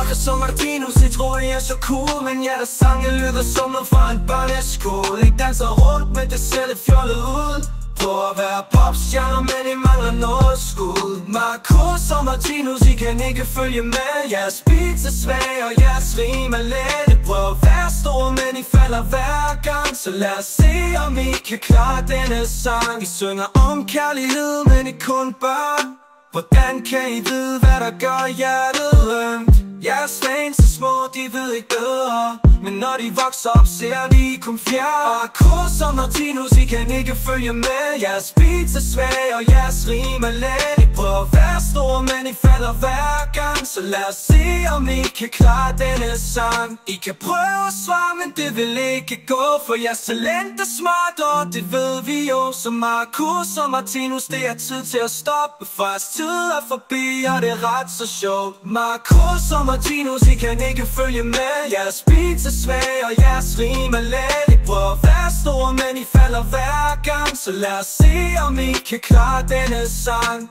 Marcus og Martinus, de tror I er så cool, men ja, der sange lyder som noget fra en børneskole. Ikke danser rundt, men det ser lidt fjollet ud. Prøv at være popstjerner, men I mangler noget skud. Marcus og Martinus, I kan ikke følge med. Jeres beats er svag, og jeres rim er lette. Prøv at være store, men I falder hver gang. Så lad os se, om I kan klare denne sang. I synger om kærlighed, men I kun børn. Hvordan kan I vide, hvad der gør hjertet ømt? Jeres fans er små, de ved ikke bedre, men når de vokser op, ser de kun fjern. Marcus og Martinus, I kan ikke følge med. Jeres beats er svage, og jeres rim er let. I prøver at være store, men I falder hver gang. Så lad os se, om I kan klare denne sang. I kan prøve at svare, men det vil ikke gå, for jeres talent er smart, og det ved vi jo. Så Marcus og Martinus, det er tid til at stoppe, for jeres tid er forbi, og det er ret så sjovt. Marcus og Martinus, I kan ikke følge med. Jeres beats er svage, og jeres rim er let. I prøver at være store, men I falder hver gang. Så lad os se, om I kan klare denne sang.